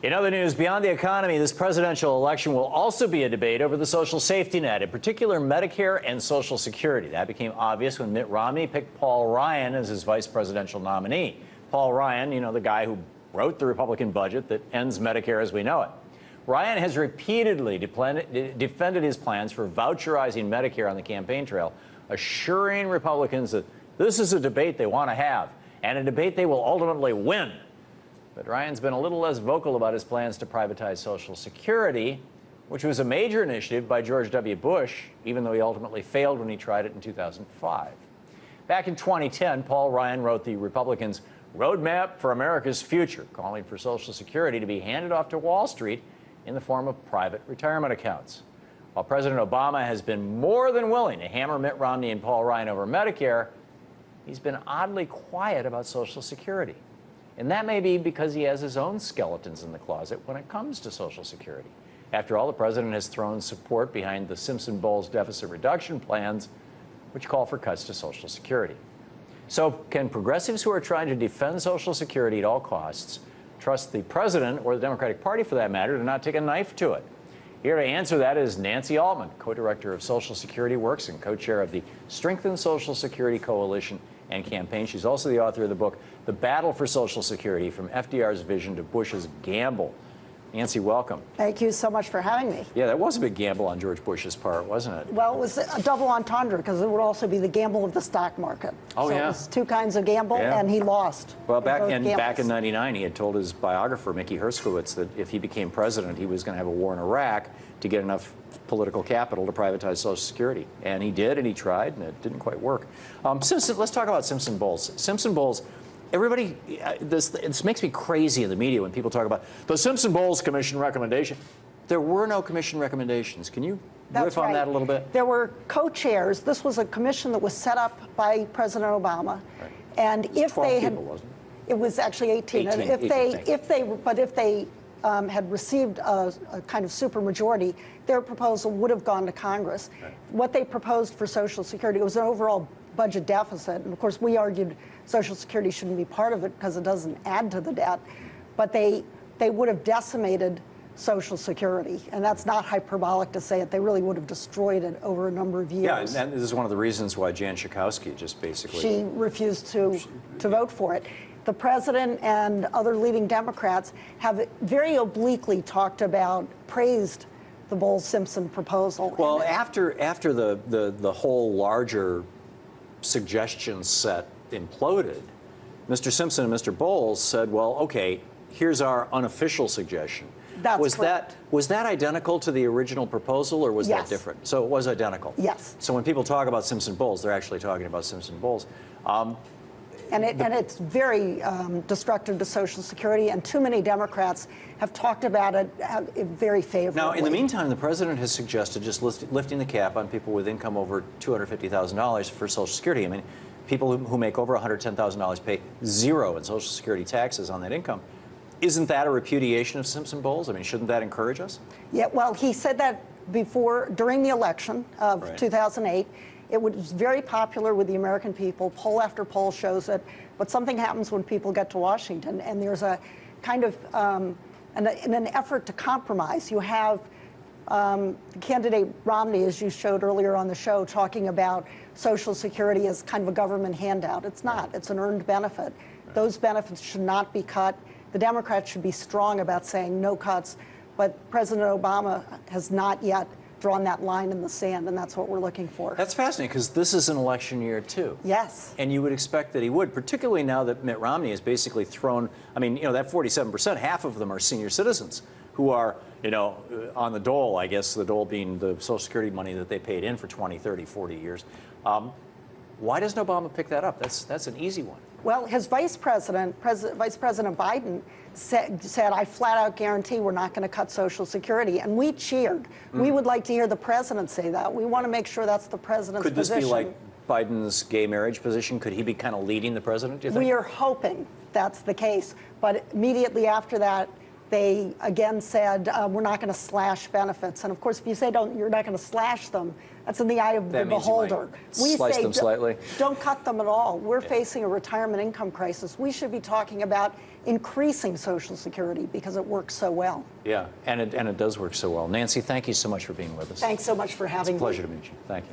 In other news, beyond the economy, this presidential election will also be a debate over the social safety net, in particular Medicare and Social Security. That became obvious when Mitt Romney picked Paul Ryan as his vice presidential nominee. Paul Ryan, you know, the guy who wrote the Republican budget that ends Medicare as we know it. Ryan has repeatedly defended his plans for voucherizing Medicare on the campaign trail, assuring Republicans that this is a debate they want to have and a debate they will ultimately win. But Ryan's been a little less vocal about his plans to privatize Social Security, which was a major initiative by George W. Bush, even though he ultimately failed when he tried it in 2005. Back in 2010, Paul Ryan wrote the Republicans' Roadmap for America's Future, calling for Social Security to be handed off to Wall Street in the form of private retirement accounts. While President Obama has been more than willing to hammer Mitt Romney and Paul Ryan over Medicare, he's been oddly quiet about Social Security. And that may be because he has his own skeletons in the closet when it comes to Social Security. After all, the president has thrown support behind the Simpson-Bowles deficit reduction plans, which call for cuts to Social Security. So can progressives who are trying to defend Social Security at all costs trust the president, or the Democratic Party for that matter, to not take a knife to it? Here to answer that is Nancy Altman, co-director of Social Security Works and co-chair of the Strengthen Social Security Coalition and Campaign. She's also the author of the book, The Battle for Social Security, From FDR's Vision to Bush's Gamble. Nancy, welcome. Thank you so much for having me. Yeah, that was a big gamble on George Bush's part, wasn't it? Well, it was a double entendre because it would also be the gamble of the stock market. Oh, so yeah. It was two kinds of gamble, and he lost. Well, back in '99, he had told his biographer, Mickey Herskowitz, that if he became president, he was going to have a war in Iraq to get enough political capital to privatize Social Security. And he did, and he tried, and it didn't quite work. Let's talk about Simpson-Bowles. Simpson-Bowles. Everybody, this makes me crazy in the media when people talk about the Simpson-Bowles Commission recommendation. There were no commission recommendations. Can you riff on that a little bit? There were co-chairs. This was a commission that was set up by President Obama, right. And if 12 they had, people, wasn't it was actually 18. And if they had received a kind of supermajority, their proposal would have gone to Congress. Right. What they proposed for Social Security was an overall budget deficit, and of course we argued Social Security shouldn't be part of it because it doesn't add to the debt, but they would have decimated Social Security, and that's not hyperbolic to say it. They really would have destroyed it over a number of years. Yeah, and this is one of the reasons why Jan Schakowsky just basically... She refused to vote for it. The president and other leading Democrats have very obliquely praised the Bowles-Simpson proposal. Well, after the whole larger suggestion set imploded, Mr. Simpson and Mr. Bowles said, well, okay, here's our unofficial suggestion. That's correct. Was that identical to the original proposal, or was that different? So it was identical? Yes. So when people talk about Simpson-Bowles, they're actually talking about Simpson-Bowles. And it's very destructive to Social Security, and too many Democrats have talked about it very favorably. Now, in the meantime, the president has suggested just lifting the cap on people with income over $250,000 for Social Security. I mean, people who make over $110,000 pay zero in Social Security taxes on that income. Isn't that a repudiation of Simpson-Bowles? I mean, shouldn't that encourage us? Yeah, well, he said that during the election of 2008. It was very popular with the American people. Poll after poll shows it. But something happens when people get to Washington, and there's a kind of, in an effort to compromise, you have candidate Romney, as you showed earlier on the show, talking about Social Security as kind of a government handout. It's not. It's an earned benefit. Those benefits should not be cut. The Democrats should be strong about saying no cuts, but President Obama has not yet drawn that line in the sand, and that's what we're looking for. That's fascinating, because this is an election year, too. Yes. And you would expect that he would, particularly now that Mitt Romney has basically thrown, I mean, you know, that 47%, half of them are senior citizens who are, you know, on the dole, I guess, the dole being the Social Security money that they paid in for 20, 30, 40 years. Why doesn't Obama pick that up? That's an easy one. Well, his Vice President Biden, said, I flat out guarantee we're not going to cut Social Security. And we cheered. We would like to hear the president say that. We want to make sure that's the president's position. Could this be like Biden's gay marriage position? Could he be kind of leading the president, do you think? We are hoping that's the case. But immediately after that, They again said, we're not going to slash benefits. And of course, if you say you're not going to slash them, that's in the eye of the beholder. We slice them slightly. Don't cut them at all. We're facing a retirement income crisis. We should be talking about increasing Social Security because it works so well. Yeah, and it does work so well. Nancy, thank you so much for being with us. Thanks so much for having me. It's a pleasure to meet you. Thank you.